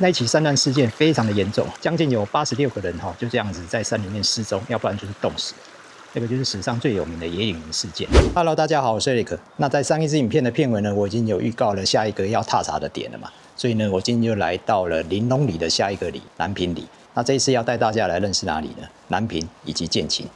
那一起山难事件非常的严重，将近有86个人就这样子在山里面失踪，要不然就是冻死。这个就是史上最有名的野岭人事件。Hello， 大家好，我是 Eric。那在上一支影片的片尾呢，我已经有预告了下一个要踏查的点了嘛，所以呢，我今天就来到了玲珑里的下一个里——南平里。那这一次要带大家来认识哪里呢？南平以及建清。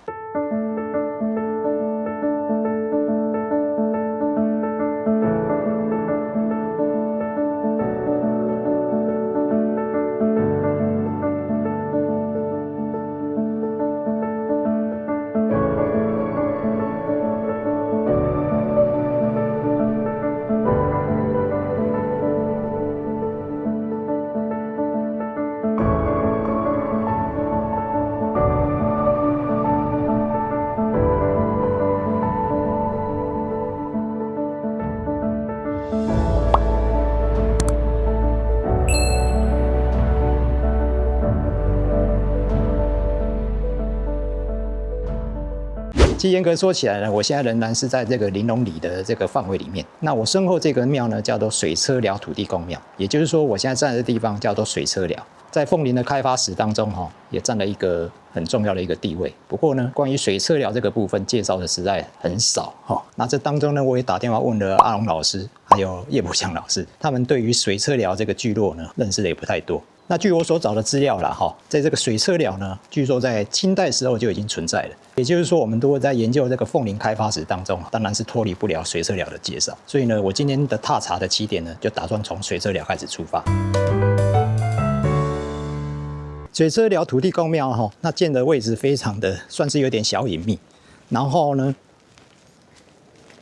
其实严格说起来呢，我现在仍然是在这个玲珑里的这个范围里面。那我身后这个庙呢，叫做水车寮土地公庙，也就是说，我现在站的地方叫做水车寮，在凤林的开发史当中也占了一个很重要的一个地位。不过呢，关于水车寮这个部分介绍的实在很少那这当中呢，我也打电话问了阿龙老师，还有叶伯祥老师，他们对于水车寮这个聚落呢，认识的也不太多。那据我所找的资料啦，在这个水车寮呢，据说在清代时候就已经存在了。也就是说，我们如果在研究这个凤林开发史当中，当然是脱离不了水车寮的介绍。所以呢，我今天的踏查的起点呢，就打算从水车寮开始出发。水车寮土地公庙那建的位置非常的算是有点小隐秘。然后呢，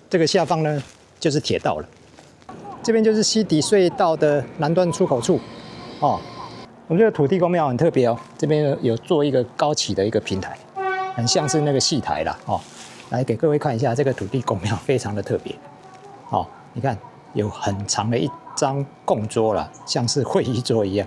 这个下方呢就是铁道了，这边就是西底隧道的南端出口处我们这个土地公庙很特别这边有做一个高起的一个平台，很像是那个戏台啦来给各位看一下，这个土地公庙非常的特别你看有很长的一张供桌啦，像是会议桌一样。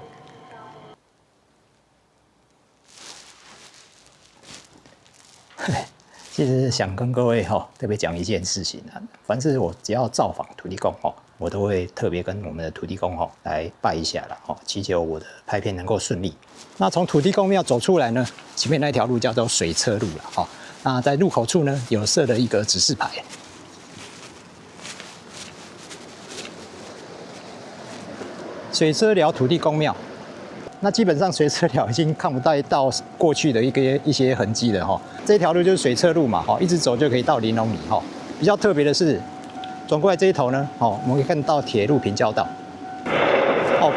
其实想跟各位特别讲一件事情凡是我只要造访土地公我都会特别跟我们的土地公来拜一下啦祈求我的拍片能够顺利。那从土地公庙走出来呢，前面那条路叫做水车路啦那在入口处呢有设了一个指示牌。水车寮土地公庙。那基本上水车寮已经看不到过去的一些痕迹了这条路就是水车路嘛一直走就可以到玲珑里比较特别的是，转过来这一头呢我们可以看到铁路平交道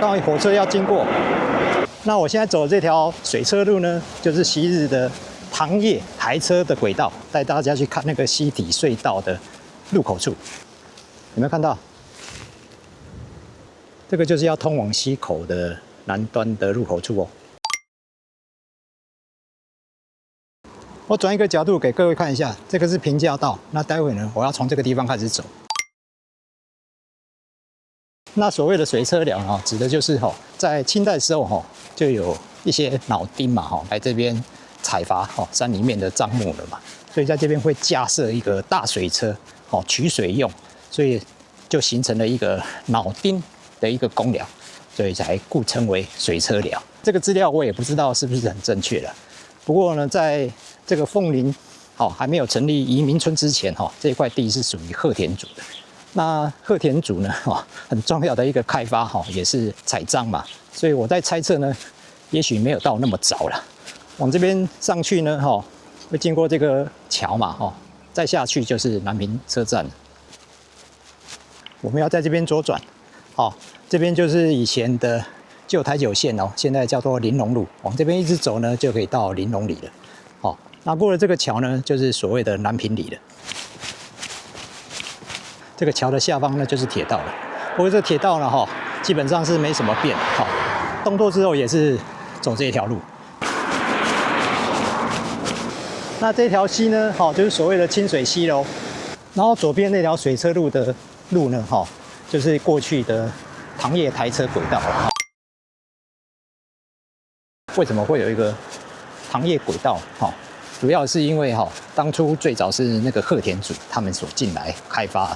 刚好火车要经过。那我现在走的这条水车路呢，就是昔日的糖业台车的轨道，带大家去看那个西底隧道的入口处，有没有看到？这个就是要通往西口的南端的入口处我转一个角度给各位看一下，这个是平交道。那待会呢，我要从这个地方开始走。那所谓的水车寮指的就是在清代时候就有一些脑丁嘛来这边采伐山里面的樟木了嘛，所以在这边会架设一个大水车取水用，所以就形成了一个脑丁的一个公寮。所以才故称为水车寮。这个资料我也不知道是不是很正确了。不过呢，在这个凤林还没有成立移民村之前这一块地是属于鹤田族的。那鹤田族呢很重要的一个开发也是采樟嘛，所以我在猜测呢，也许没有到那么早了。往这边上去呢会经过这个桥嘛再下去就是南平车站了。我们要在这边左转这边就是以前的旧台九线现在叫做玲珑路，往这边一直走呢，就可以到玲珑里了。那过了这个桥呢，就是所谓的南平里了。这个桥的下方呢，就是铁道了。不过这铁道呢，基本上是没什么变。动作之后也是走这一条路。那这条溪呢，就是所谓的清水溪喽。然后左边那条水车路的路呢，就是过去的糖业台车轨道。为什么会有一个糖业轨道？主要是因为当初最早是那个鹤田族他们所进来开发，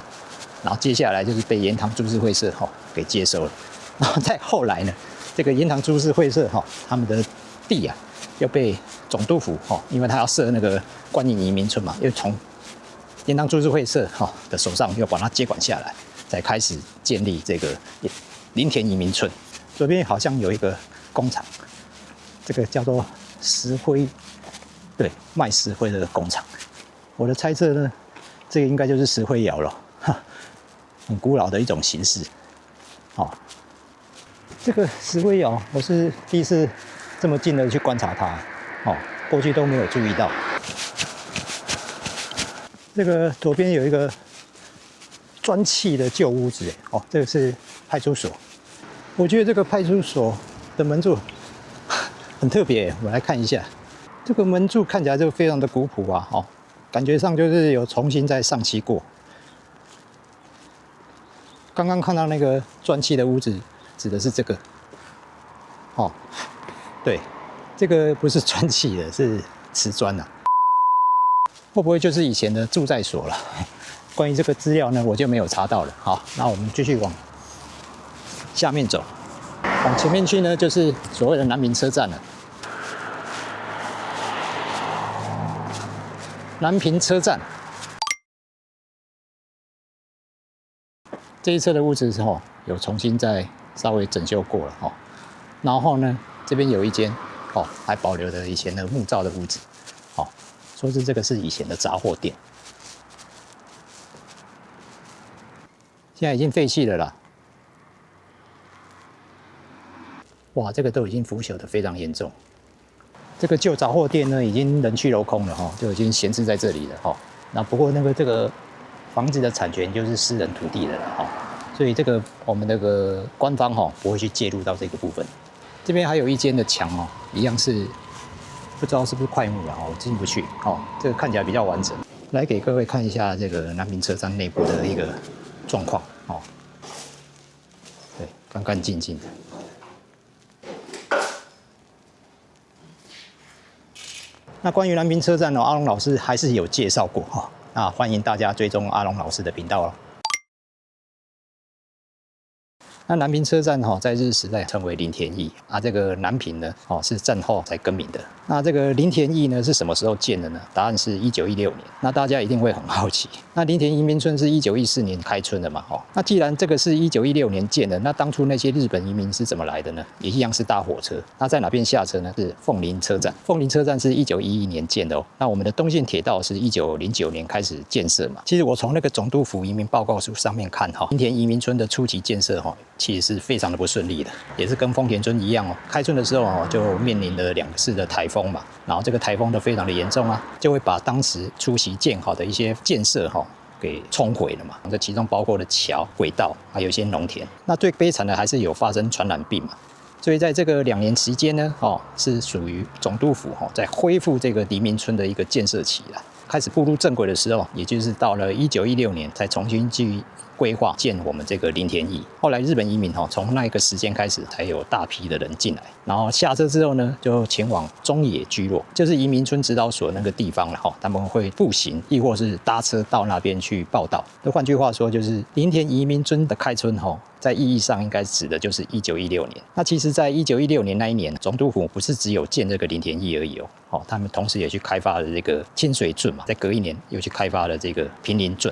然后接下来就是被延堂株式会社给接收了，然后再后来呢，这个银行株式会社他们的地啊，又被总督府因为他要设那个官营移民村嘛，又从银行株式会社的手上又把它接管下来，才开始建立这个林田移民村。左边好像有一个工厂，这个叫做石灰，对，卖石灰的工厂。我的猜测呢，这个应该就是石灰窑了，很古老的一种形式。这个石灰窑我是第一次这么近的去观察它，过去都没有注意到。这个左边有一个砖砌的旧屋子，这个是派出所。我觉得这个派出所的门柱很特别，我来看一下。这个门柱看起来就非常的古朴啊，感觉上就是有重新再上漆过。刚刚看到那个砖砌的屋子，指的是这个。对，这个不是砖砌的，是瓷砖啊。会不会就是以前的住宅所了？关于这个资料呢，我就没有查到了。好，那我们继续往下面走，往前面去呢，就是所谓的南平车站了。南平车站这一侧的屋子有重新再稍微整修过了然后呢，这边有一间还保留了以前的木造的屋子说是这个是以前的杂货店，现在已经废弃了啦。哇，这个都已经腐朽的非常严重。这个旧杂货店呢，已经人去楼空了就已经闲置在这里了那不过这个房子的产权就是私人土地的了所以这个我们那个官方不会去介入到这个部分。这边还有一间的墙一样是不知道是不是块木了我进不去这个看起来比较完整。来给各位看一下这个南平车站内部的一个状况对，干干净净的。那关于南平车站阿龙老师还是有介绍过那欢迎大家追踪阿龙老师的频道。那南平车站在日时代称为林田驿这个南平呢是战后才更名的。那这个林田驿呢是什么时候建的呢？答案是1916年。那大家一定会很好奇，那林田移民村是1914年开村的嘛那既然这个是1916年建的，那当初那些日本移民是怎么来的呢？也一样是搭火车。那在哪边下车呢？是凤林车站。凤林车站是1911年建的那我们的东线铁道是1909年开始建设嘛。其实我从那个总督府移民报告书上面看林田移民村的初期建设其实是非常的不顺利的，也是跟丰田村一样开村的时候就面临了2次的台风嘛，然后这个台风都非常的严重就会把当时初期建好的一些建设给冲毁了嘛。这其中包括了桥、轨道，还有一些农田。那最悲惨的还是有发生传染病嘛。所以在这个2年期间呢是属于总督府在恢复这个黎民村的一个建设期了。开始步入正轨的时候，也就是到了1916年才重新去规划建我们这个林田驿。后来日本移民从那个时间开始才有大批的人进来，然后下车之后呢，就前往中野聚落，就是移民村指导所那个地方了他们会步行亦或是搭车到那边去报到。那换句话说，就是林田移民村的开村在意义上应该指的就是1916年。那其实在1916年那一年，总督府不是只有建这个林田驿而已他们同时也去开发了这个清水圳嘛，在隔一年又去开发了这个平林圳。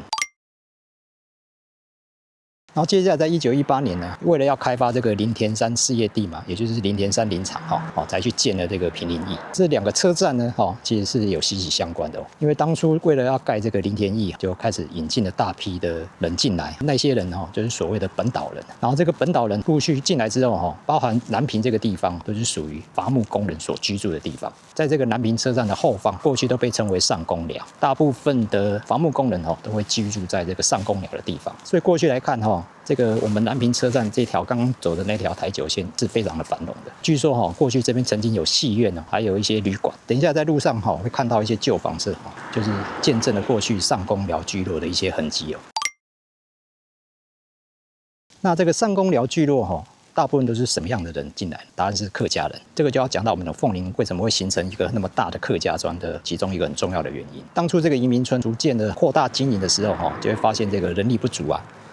然后接下来在1918年呢，为了要开发这个林田山事业地嘛，也就是林田山林场才去建了这个平林驿。这2个车站呢其实是有息息相关的因为当初为了要盖这个林田驿，就开始引进了大批的人进来，那些人就是所谓的本岛人。然后这个本岛人陆续进来之后包含南平这个地方都是属于伐木工人所居住的地方。在这个南平车站的后方，过去都被称为上公寮，大部分的伐木工人都会居住在这个上公寮的地方。所以过去来看这个我们南平车站这条刚刚走的那条台九线是非常的繁荣的。据说过去这边曾经有戏院还有一些旅馆。等一下在路上会看到一些旧房舍就是见证了过去上公寮聚落的一些痕迹那这个上公寮聚落大部分都是什么样的人进来？答案是客家人。这个就要讲到我们的凤林为什么会形成一个那么大的客家庄的其中一个很重要的原因。当初这个移民村逐渐的扩大经营的时候就会发现这个人力不足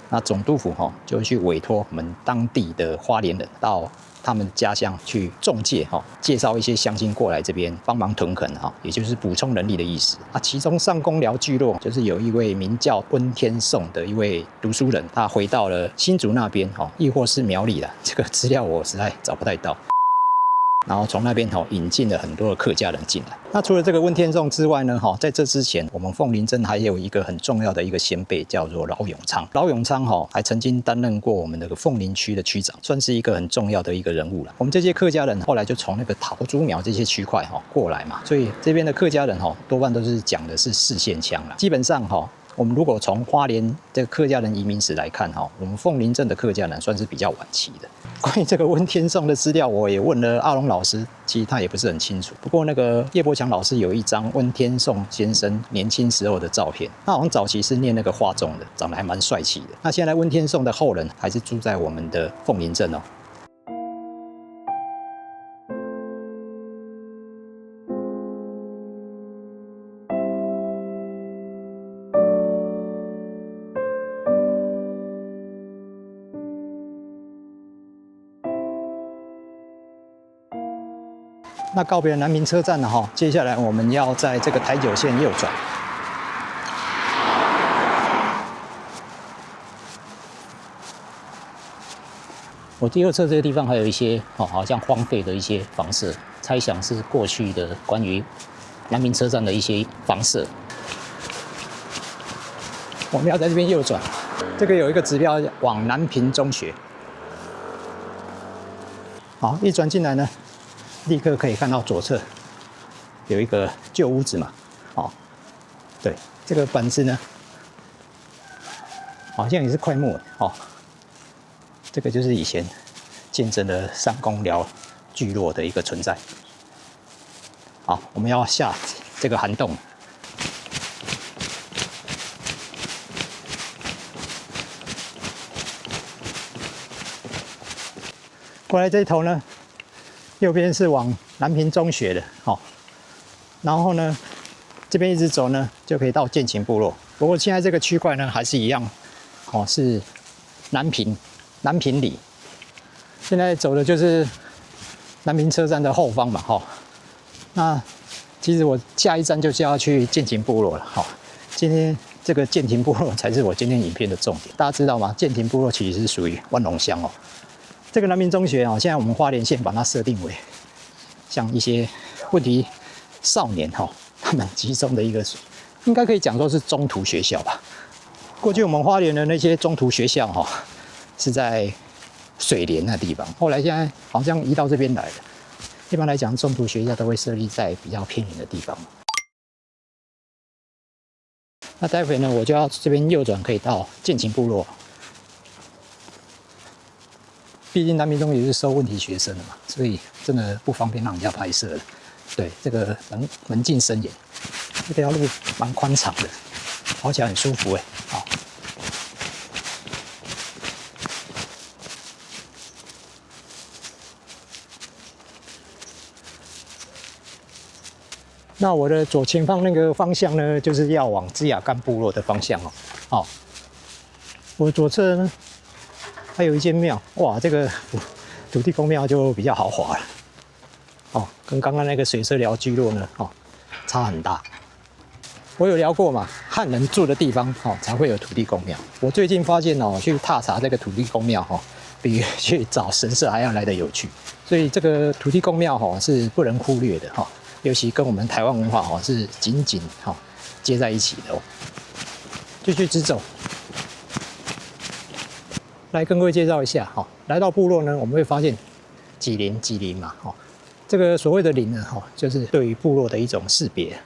那总督府就会去委托我们当地的花莲人到他们家乡去中介介绍一些乡亲过来这边帮忙屯垦也就是补充人力的意思啊。其中上公寮聚落就是有一位名叫温天颂的一位读书人，他回到了新竹那边亦或是苗栗啦，这个资料我实在找不太到。然后从那边引进了很多的客家人进来。那除了这个温天颂之外呢，在这之前，我们凤林镇还有一个很重要的一个先辈，叫做老永昌。老永昌还曾经担任过我们那个凤林区的区长，算是一个很重要的一个人物了。我们这些客家人后来就从那个桃竹苗这些区块过来嘛，所以这边的客家人多半都是讲的是四线腔啦。基本上我们如果从花莲这个客家人移民史来看我们凤林镇的客家人算是比较晚期的。关于这个温天颂的资料，我也问了阿龙老师，其实他也不是很清楚。不过那个叶伯强老师有一张温天颂先生年轻时候的照片，他好像早期是念那个花中的，长得还蛮帅气的。那现在温天颂的后人还是住在我们的凤林镇那告别了南明车站了接下来我们要在这个台九线右转。我第二侧这个地方还有一些好像荒废的一些房舍，猜想是过去的关于南明车站的一些房舍。我们要在这边右转，这个有一个指标往南平中学。好，一转进来呢，立刻可以看到左侧有一个旧屋子嘛，对，这个板子呢，好像也是块木这个就是以前见证了上公寮聚落的一个存在。好，我们要下这个涵洞。过来这一头呢，右边是往南平中学的，然后呢，这边一直走呢，就可以到建琴部落。不过现在这个区块呢，还是一样，是南平里。现在走的就是南平车站的后方嘛，那其实我下一站就是要去建琴部落了，今天这个建琴部落才是我今天影片的重点。大家知道吗？建琴部落其实是属于万隆乡这个南明中学现在我们花莲县把它设定为像一些问题少年他们集中的一个，应该可以讲说是中途学校吧。过去我们花莲的那些中途学校是在水莲那地方，后来现在好像移到这边来了。一般来讲，中途学校都会设立在比较偏远的地方。那待会呢，我就要这边右转，可以到建琴部落。毕竟南明中也是收问题学生的嘛，所以真的不方便让人家拍摄的。对，这个门禁森严，这条路蛮宽敞的，跑起来很舒服好。那我的左前方那个方向呢，就是要往芝雅干部落的方向我左侧呢，还有一间庙，哇，这个土地公庙就比较豪华了，跟刚刚那个水社寮聚落呢，差很大。我有聊过嘛，汉人住的地方，才会有土地公庙。我最近发现去踏查这个土地公庙，比去找神社还要来得有趣。所以这个土地公庙，是不能忽略的尤其跟我们台湾文化是紧紧接在一起的继续直走。来跟各位介绍一下来到部落呢，我们会发现几林嘛这个所谓的林呢就是对于部落的一种识别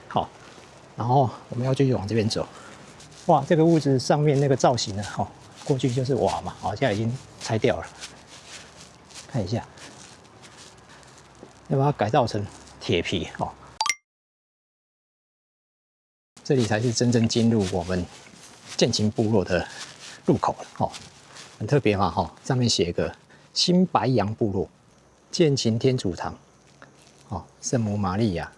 然后我们要继续往这边走。哇，这个屋子上面那个造型呢过去就是瓦嘛现在已经拆掉了。看一下，要把它改造成铁皮这里才是真正进入我们建琴部落的入口了很特别嘛上面写一个新白杨部落建琴天主堂圣母玛利亚。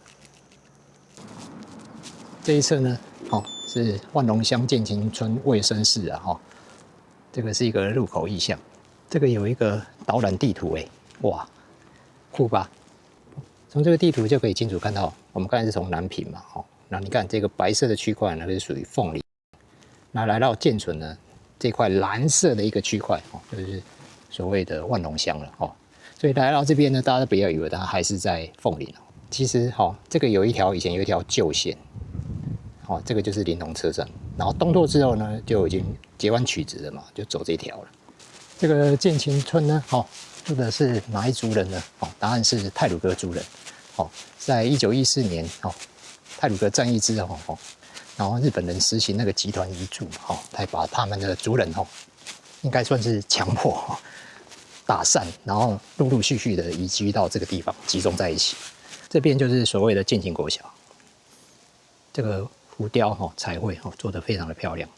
这一侧呢是万隆乡建琴村卫生室这个是一个入口意象。这个有一个导览地图哇，酷吧？从这个地图就可以清楚看到，我们刚才是从南平嘛，那你看这个白色的区块呢，是属于凤林。那来到建存呢，这块蓝色的一个区块，就是所谓的万隆乡了，所以来到这边呢，大家都不要以为它还是在凤林，其实这个以前有一条旧线，这个就是林同车站，然后东拓之后呢，就已经截弯曲直了嘛，就走这条了。这个建琴村呢，住的是哪一族人呢？答案是太鲁阁族人。在1914年，太鲁阁战役之后，然后日本人实行那个集团移住，才把他们的族人，应该算是强迫打散，然后陆陆续续的移居到这个地方，集中在一起。这边就是所谓的建琴国小，这个浮雕彩绘做得非常的漂亮，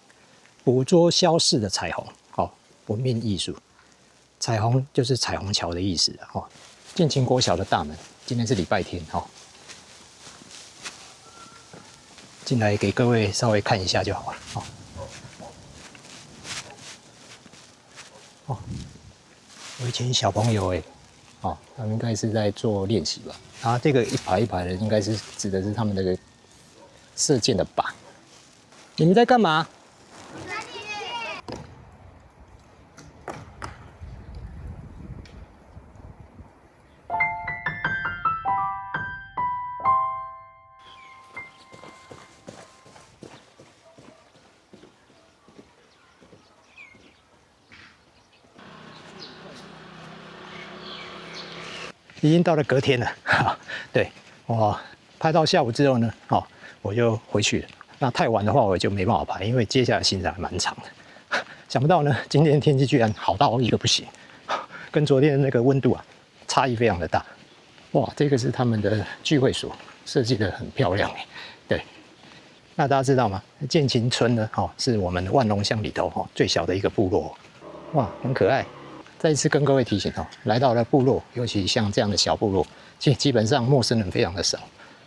捕捉消逝的彩虹，文面艺术。彩虹就是彩虹桥的意思，建琴国小的大门，今天是礼拜天，进来给各位稍微看一下就好了，我以前小朋友他们应该是在做练习吧，然后这个一排一排的应该是指的是他们那个射箭的靶。你们在干嘛？已经到了隔天了，对，我拍到下午之后呢，我就回去了。那太晚的话，我就没办法拍，因为接下来行程还蛮长的。想不到呢，今天天气居然好到一个不行，跟昨天的那个温度差异非常的大。哇，这个是他们的聚会所，设计得很漂亮对，那大家知道吗？建琴村呢，是我们万隆乡里头最小的一个部落，哇，很可爱。再一次跟各位提醒来到了部落，尤其像这样的小部落，基本上陌生人非常的少。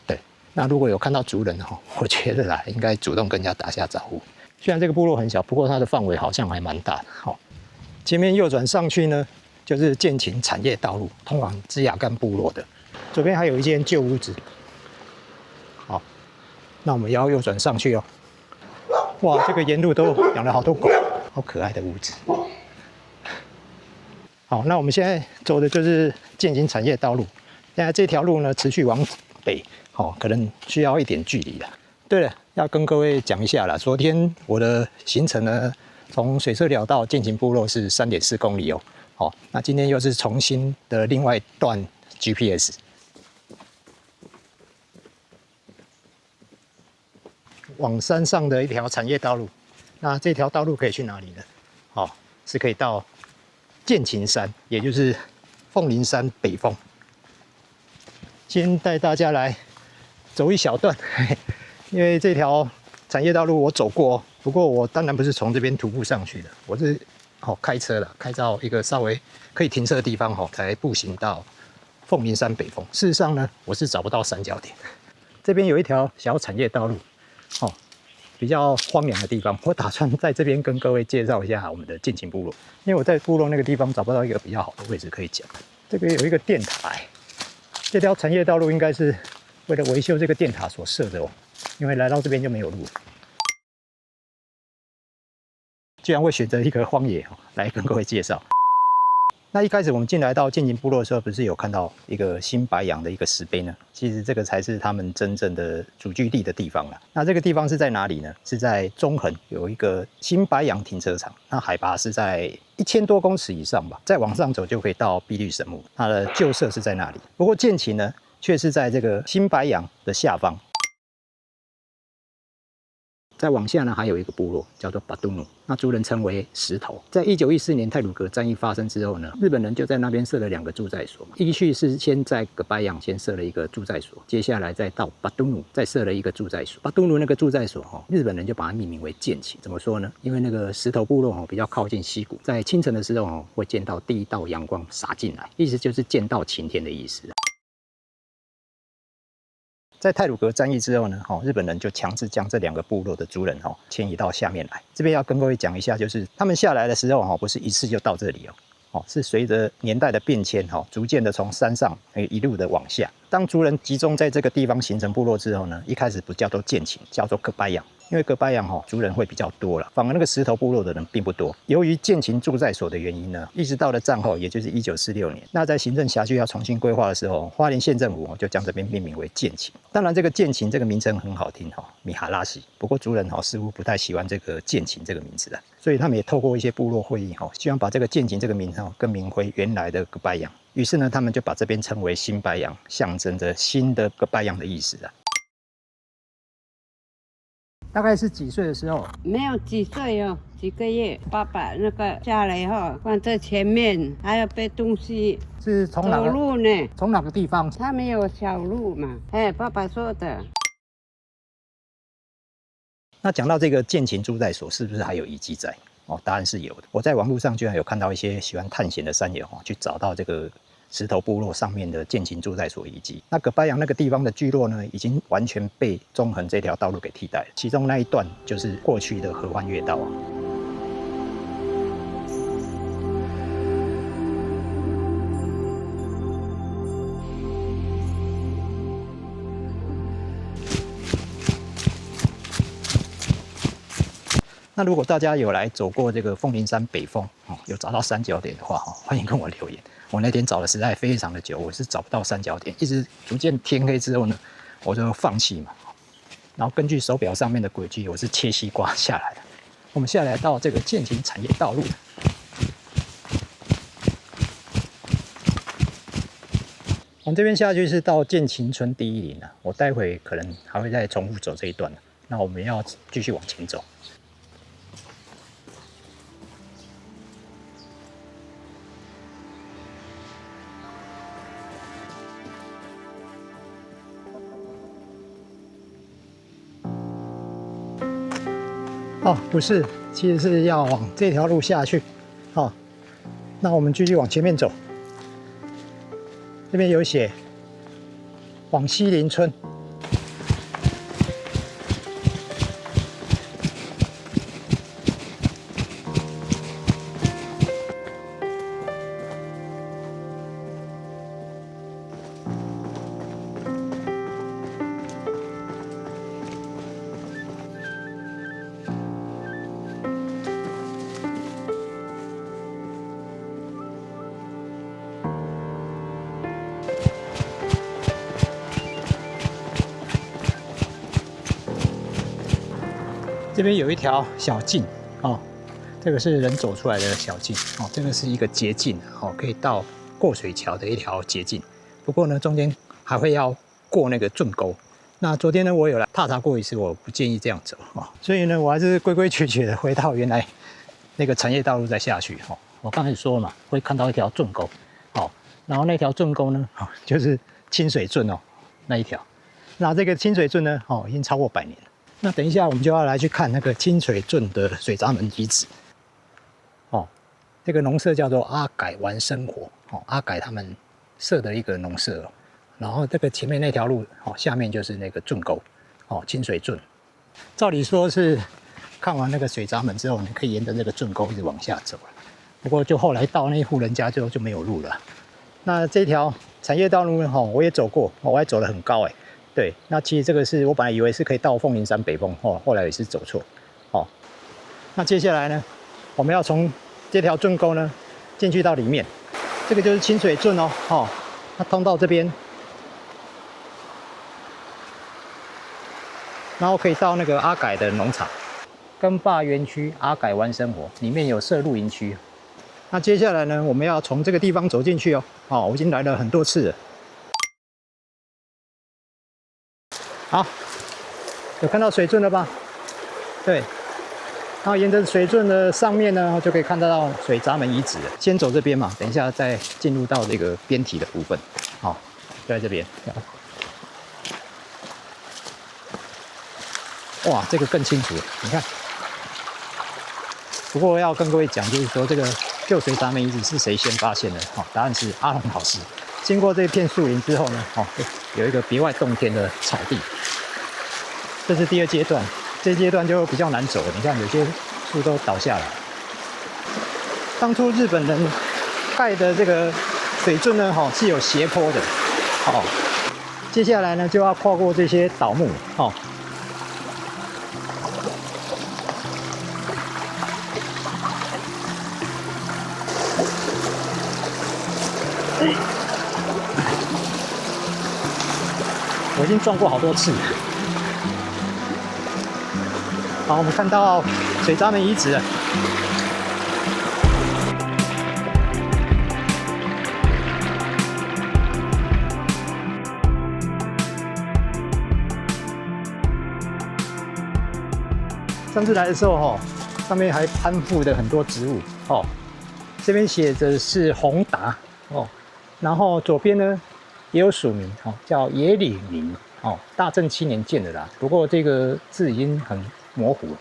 对，那如果有看到族人我觉得应该主动跟人家打下招呼。虽然这个部落很小，不过它的范围好像还蛮大的。前面右转上去呢，就是建琴产业道路，通往支雅干部落的。左边还有一间旧屋子。好，那我们要右转上去哦。哇，这个沿路都养了好多狗，好可爱的屋子。好，那我们现在走的就是建琴产业道路。现在这条路呢，持续往北，可能需要一点距离了。对了，要跟各位讲一下啦，昨天我的行程呢，从水社寮到建琴部落是3.4公里哦。那今天又是重新的另外一段 GPS， 往山上的一条产业道路。那这条道路可以去哪里呢？是可以到建琴山，也就是凤林山北峰。先带大家来走一小段，因为这条产业道路我走过，不过我当然不是从这边徒步上去的，我是开车了，开到一个稍微可以停车的地方才步行到凤林山北峰。事实上呢，我是找不到三角点。这边有一条小产业道路，比较荒凉的地方，我打算在这边跟各位介绍一下我们的建琴部落，因为我在部落那个地方找不到一个比较好的位置可以讲。这边有一个电台，这条产业道路应该是为了维修这个电塔所设的因为来到这边就没有路，居然会选择一个荒野来跟各位介绍。那一开始我们进来到建琴部落的时候，不是有看到一个新白杨的一个石碑呢？其实这个才是他们真正的主居地的地方了。那这个地方是在哪里呢？是在中横有一个新白杨停车场，那海拔是在1000多公尺以上吧，再往上走就可以到碧绿神木，它的旧社是在那里。不过建琴呢，却是在这个新白杨的下方。再往下呢，还有一个部落叫做巴杜努，那族人称为石头。在1914年太鲁阁战役发生之后呢，日本人就在那边设了2个驻在所，依序是先在葛拜扬先设了一个驻在所，接下来再到巴杜努再设了一个驻在所。巴杜努那个驻在所日本人就把它命名为建琴。怎么说呢？因为那个石头部落比较靠近溪谷，在清晨的时候会见到第一道阳光洒进来，意思就是见到晴天的意思。在太鲁阁战役之后呢，日本人就强制将这2个部落的族人迁移到下面来。这边要跟各位讲一下，就是他们下来的时候不是一次就到这里哦，是随着年代的变迁，逐渐的从山上一路的往下。当族人集中在这个地方形成部落之后呢，一开始不叫做建琴，叫做格拜养。因为格拜养族人会比较多了，反而那个石头部落的人并不多。由于建琴住在所的原因呢，一直到了战后，也就是1946年，那在行政辖区要重新规划的时候，花莲县政府就将这边命名为建琴。当然，这个建琴这个名称很好听米哈拉西。不过族人似乎不太喜欢这个建琴这个名字的，所以他们也透过一些部落会议希望把这个建琴这个名称更名回原来的格拜养。于是呢，他们就把这边称为新拜养，象征着新的格拜养的意思了。大概是几岁的时候？没有几岁哦，几个月。爸爸那个下来以后放在前面，还要背东西。是从哪个走路呢？从哪个地方？他们有小路嘛？爸爸说的。那讲到这个建琴住在所，是不是还有遗迹在？答案是有的。我在网络上居然有看到一些喜欢探险的山友去找到这个石头部落上面的建琴住在所遗迹。那格拜养那个地方的聚落呢，已经完全被中横这条道路给替代了。其中那一段就是过去的合欢越道啊。那如果大家有来走过这个凤林山北峰有找到三角点的话欢迎跟我留言。我那天找的实在非常的久，我是找不到三角点，一直逐渐天黑之后呢，我就放弃嘛。然后根据手表上面的轨迹，我是切西瓜下来的。我们下来到这个建琴产业道路，往这边下去是到建琴村第一林了。我待会可能还会再重复走这一段。那我们要继续往前走。不是，其实是要往这条路下去。那我们继续往前面走。这边有写往西林村。这边有一条小径这个是人走出来的小径这个是一个捷径可以到过水桥的一条捷径。不过呢，中间还会要过那个圳沟。那昨天呢，我有来踏查过一次，我不建议这样走所以呢，我还是规规矩矩的回到原来那个产业道路再下去我刚才说了嘛，会看到一条圳沟然后那条圳沟呢就是清水圳那一条。那这个清水圳呢已经超过100年了。那等一下，我们就要来去看那个清水圳的水闸门遗址。这个农舍叫做阿改玩生活阿改他们设的一个农舍然后这个前面那条路下面就是那个圳沟清水圳。照理说是看完那个水闸门之后，你可以沿着那个圳沟一直往下走了。不过就后来到那一户人家之后就没有路了。那这条产业道路呢我也走过，我还走得很高对，那其实这个是我本来以为是可以到凤林山北峰后来也是走错那接下来呢，我们要从这条圳沟呢进去到里面，这个就是清水圳它通到这边，然后可以到那个阿改的农场耕霸园区阿改湾生活，里面有设露营区。那接下来呢，我们要从这个地方走进去我已经来了很多次了。好，有看到水圳了吧？对，然后沿着水圳的上面呢，就可以看得到水闸门遗址了。先走这边嘛，等一下再进入到这个边体的部分。就在这边。哇，这个更清楚了，你看。不过要跟各位讲，就是说这个旧水闸门遗址是谁先发现的？答案是阿龙老师。经过这片树林之后呢，有一个别外洞天的草地。这是第2阶段，这阶段就比较难走了。你看有些树都倒下来。当初日本人盖的这个水圳呢，是有斜坡的，接下来呢就要跨过这些倒木，我已经撞过好多次了。好，我们看到水闸门遗址了。上次来的时候，上面还攀附的很多植物，这边写着是宏达，然后左边呢也有署名，叫野里明，大正7年建的啦，不过这个字已经很模糊了。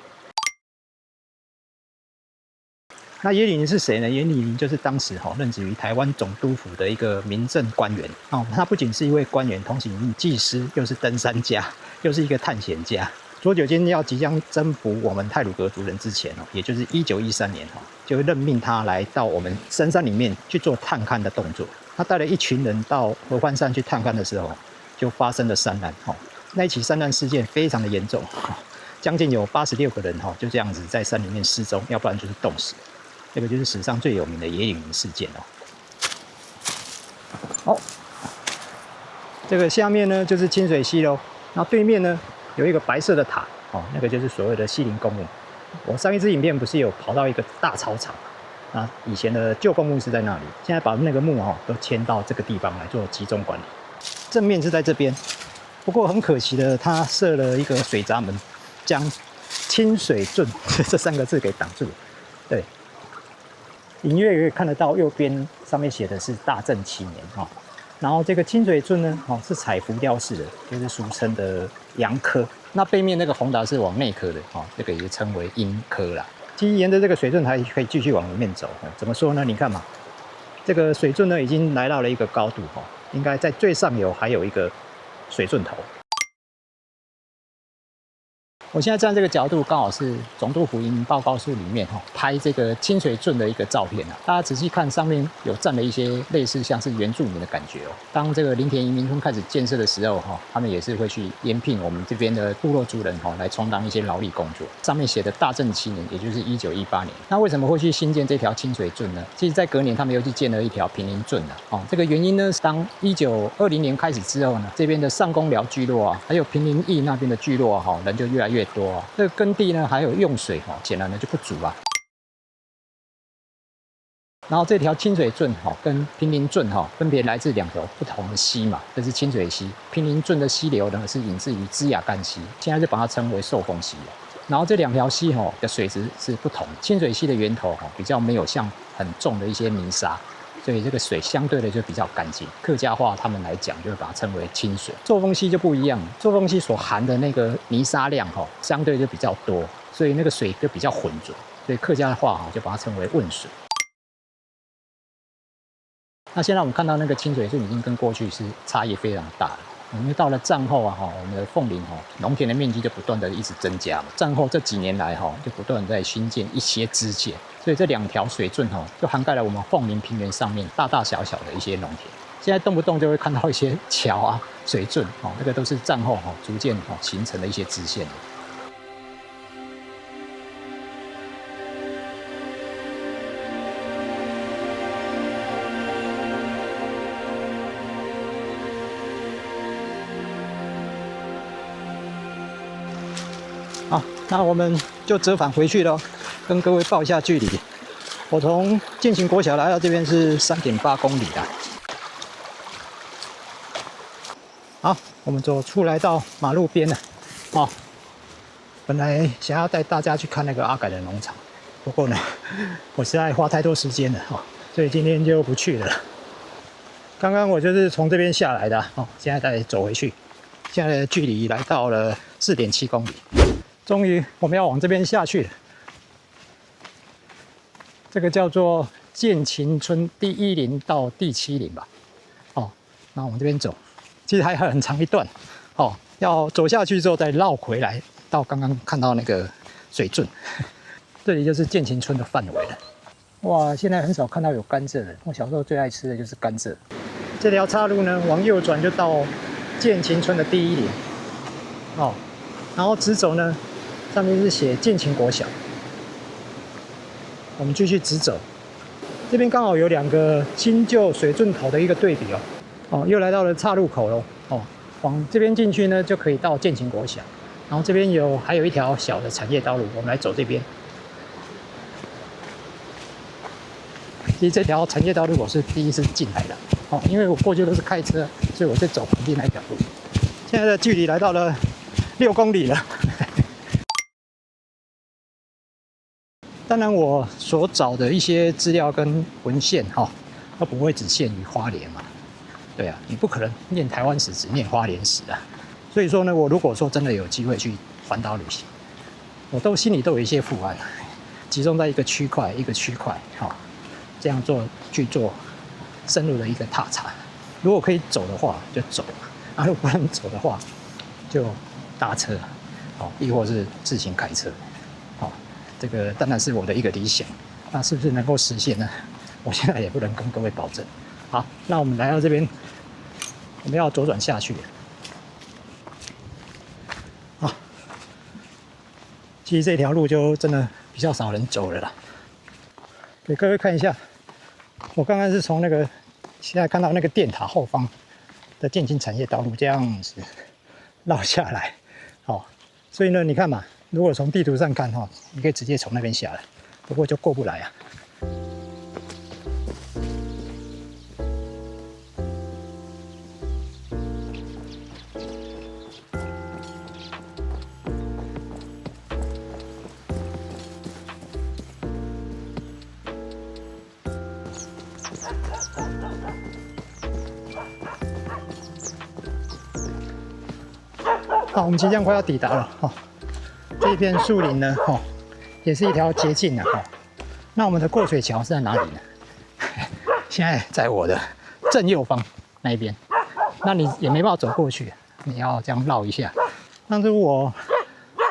那野里明是谁呢？野里明就是当时任职于台湾总督府的一个民政官员，他不仅是一位官员，同时也是技师，又是登山家，又是一个探险家。左九间要即将征服我们太鲁阁族人之前，也就是1913年，就任命他来到我们深山里面去做探勘的动作。他带了一群人到合欢山去探勘的时候，就发生了山难。那一起山难事件非常的严重，将近有86个人就这样子在山里面失踪，要不然就是冻死。这个就是史上最有名的野岭林事件。这个下面呢就是清水溪喽，然后对面呢有一个白色的塔，那个就是所谓的西陵公墓。我上一支影片不是有跑到一个大操场，那以前的旧公墓是在那里，现在把那个墓都迁到这个地方来做集中管理。正面是在这边，不过很可惜的，它设了一个水闸门，将清水圳这3个字给挡住了。对，隐约也可以看得到右边上面写的是大正7年。然后这个清水圳呢，是采浮雕式的，就是俗称的阳刻。那背面那个宏达是往内刻的，这个也称为阴刻啦。其实沿着这个水圳还可以继续往里面走，怎么说呢？你看嘛，这个水圳呢已经来到了一个高度，应该在最上游还有一个水圳头。我现在站这个角度，刚好是总督府移民报告书里面拍这个清水圳的一个照片啊。大家仔细看，上面有站了一些类似像是原住民的感觉哦。当这个林田移民村开始建设的时候他们也是会去延聘我们这边的部落族人来充当一些劳力工作。上面写的大正7年，也就是1918年。那为什么会去新建这条清水圳呢？其实在隔年他们又去建了一条平林圳这个原因呢，当1920年开始之后呢，这边的上公寮聚落还有平林驿那边的聚落人就越来越多这个耕地呢还有用水显然呢就不足啊。然后这条清水圳跟平林圳分别来自2条不同的溪嘛，这是清水溪。平林圳的溪流呢是引自于支雅干溪，现在就把它称为寿丰溪。然后这2条溪的水质是不同，清水溪的源头比较没有像很重的一些泥沙，所以这个水相对的就比较干净。客家话他们来讲就会把它称为清水。寿丰溪就不一样，寿丰溪所含的那个泥沙量相对就比较多，所以那个水就比较浑浊，所以客家话就把它称为汶水。那现在我们看到那个清水圳已经跟过去是差异非常大了。因为到了战后我们的凤林农田的面积就不断的一直增加嘛。战后这几年来就不断在新建一些支线，所以这2条水圳就涵盖了我们凤林平原上面大大小小的一些农田。现在动不动就会看到一些桥水圳那个都是战后逐渐形成的一些支线。好，那我们就折返回去咯，跟各位报一下距离。我从建勤国小来到这边是3.8公里啦。好，我们走出来到马路边了。本来想要带大家去看那个阿改的农场，不过呢，我实在花太多时间了所以今天就不去了。刚刚我就是从这边下来的现在再走回去，现在的距离来到了4.7公里。终于我们要往这边下去了。这个叫做建勤村第1陵到第7陵吧。那往这边走，其实还很长一段要走下去之后再绕回来，到刚刚看到那个水圳，这里就是建勤村的范围了。哇，现在很少看到有甘蔗了。我小时候最爱吃的就是甘蔗。这条岔路呢，往右转就到建琴村的第一里。哦，然后直走呢，上面是写建琴国小。我们继续直走，这边刚好有2个新旧水圳头的一个对比哦。哦，又来到了岔路口喽。哦，往这边进去呢，就可以到建琴国小。然后这边还有一条小的产业道路，我们来走这边。其实这条产业道路我是第一次进来的，哦，因为我过去都是开车，所以我就走旁边那条路。现在的距离来到了6公里了。当然，我所找的一些资料跟文献，都不会只限于花莲嘛。对啊，你不可能念台湾史只念花莲史啊。所以说呢，我如果说真的有机会去环岛旅行，我心里都有一些副案，集中在一个区块，这样去做深入的一个踏查。如果可以走的话就走，如果不能走的话就搭车，亦或是自行开车。这个当然是我的一个理想，那是不是能够实现呢？我现在也不能跟各位保证。好，那我们来到这边，我们要左转下去。其实这条路就真的比较少人走了啦。给各位看一下，我刚刚是从现在看到那个电塔后方的建琴产业道路这样子绕下来，所以呢，你看嘛，如果从地图上看你可以直接从那边下来，不过就过不来啊。好，我们即将快要抵达了这一片树林呢，也是一条捷径啊，那我们的过水桥是在哪里呢？现在在我的正右方那一边，那你也没办法走过去，你要这样绕一下。当初我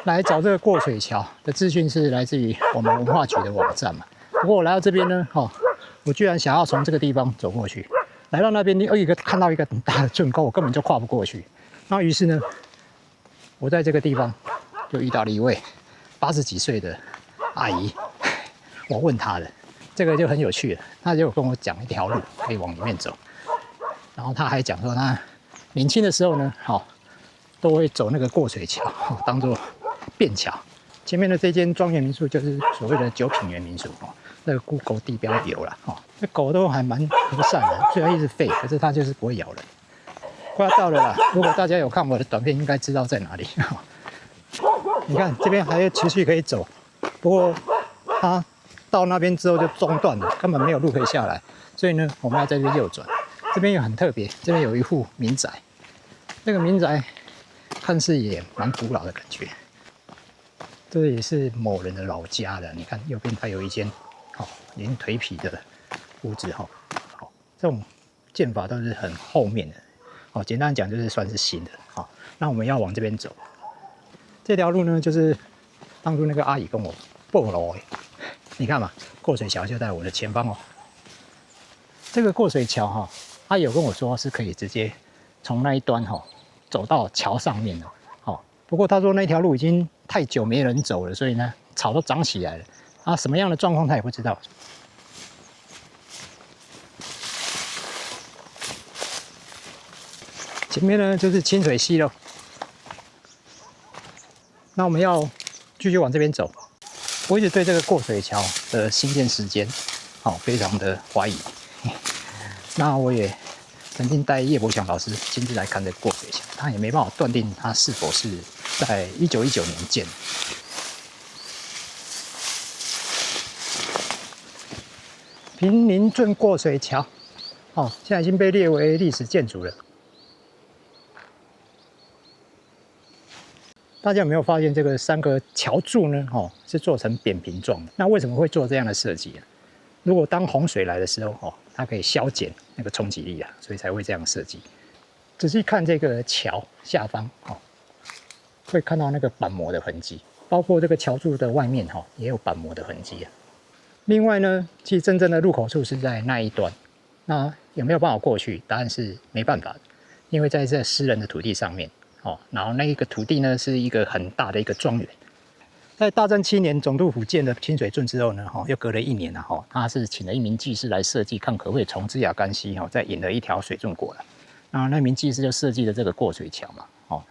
来找这个过水桥的资讯是来自于我们文化局的网站嘛，不过我来到这边呢，我居然想要从这个地方走过去，来到那边看到一个很大的圳沟，我根本就跨不过去。然后于是呢，我在这个地方就遇到了一位80几岁的阿姨，我问她的，这个就很有趣了。她就跟我讲一条路可以往里面走，然后她还讲说，她年轻的时候呢，都会走那个过水桥，当做便桥。前面的这间庄园民宿就是所谓的9品园民宿，那个 Google 地标有了，那狗都还蛮和善的，虽然一直吠，可是它就是不会咬人。快要到了啦！如果大家有看我的短片，应该知道在哪里。你看这边还持续可以走，不过它到那边之后就中断了，根本没有路可以下来。所以呢，我们要在这边右转。这边又很特别，这边有一户民宅，这个民宅看似也蛮古老的感觉。这也是某人的老家的。你看右边它有一间连颓圮的屋子这种建法都是很后面的。简单讲就是算是新的。那我们要往这边走。这条路呢，就是当初那个阿姨跟我报路的。你看嘛，过水桥就在我的前方这个过水桥阿姨有跟我说是可以直接从那一端走到桥上面的。不过他说那条路已经太久没人走了，所以呢草都长起来了。什么样的状况他也不知道。前面呢就是清水溪了，那我们要继续往这边走。我一直对这个过水桥的兴建时间，非常的怀疑。那我也曾经带叶伯强老师亲自来看这个过水桥，他也没办法断定它是否是在1919年建的。平林圳过水桥，现在已经被列为历史建筑了。大家有没有发现这个3个桥柱呢？是做成扁平状的。那为什么会做这样的设计？如果当洪水来的时候，它可以消减那个冲击力啊，所以才会这样设计。仔细看这个桥下方，会看到那个板模的痕迹，包括这个桥柱的外面，也有板模的痕迹啊。另外呢，其实真正的入口处是在那一端，那有没有办法过去？答案是没办法的，因为在这私人的土地上面，然后那一个土地呢是一个很大的一个庄园。在大正7年总督府建了清水圳之后呢，又隔了1年他是请了一名技师来设计，看可不可以从支雅干溪再引了一条水圳过来。那名技师就设计了这个过水桥嘛，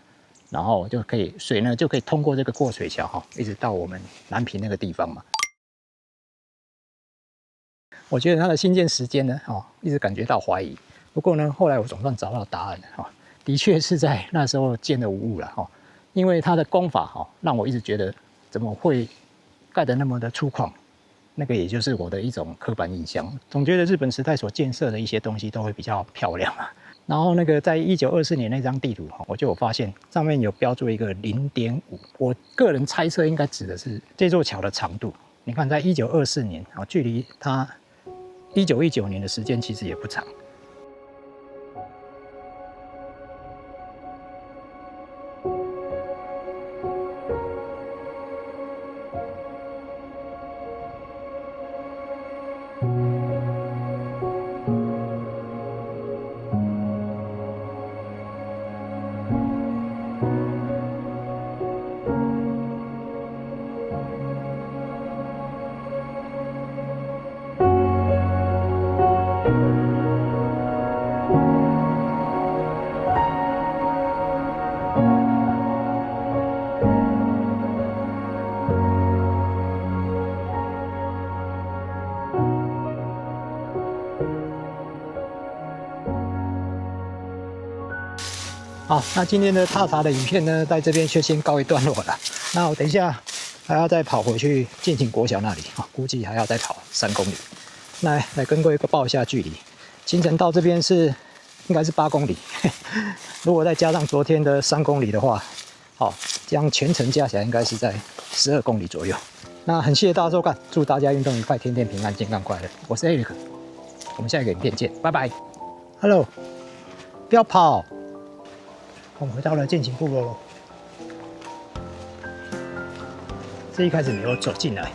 然后就可以水呢就可以通过这个过水桥一直到我们南平那个地方嘛。我觉得它的兴建时间呢，一直感觉到怀疑。不过呢，后来我总算找到答案了，的确是在那时候建的无误了，因为它的工法让我一直觉得怎么会盖得那么的粗犷，那个也就是我的一种刻板印象，总觉得日本时代所建设的一些东西都会比较漂亮啊。然后那个在1924年那张地图，我就有发现上面有标注一个0.5，我个人猜测应该指的是这座桥的长度。你看，在1924年，距离它1919年的时间其实也不长。好，那今天的踏查的影片呢，在这边就先告一段落了。那我等一下还要再跑回去建琴国小那里估计还要再跑3公里。来跟各位报一下距离，清晨到这边应该是8公里，如果再加上昨天的3公里的话，这样全程加起来应该是在12公里左右。那很谢谢大家收看，祝大家运动愉快，天天平安，健康快乐。我是 Eric， 我们下一个影片见，拜拜。Hello， 不要跑。我们回到了建琴部落喽。这一开始没有走进来，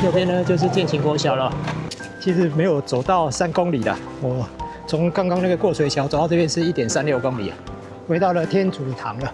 右边呢就是建琴国小了。其实没有走到3公里的，我从刚刚那个过水桥走到这边是1.36公里，回到了天主堂了。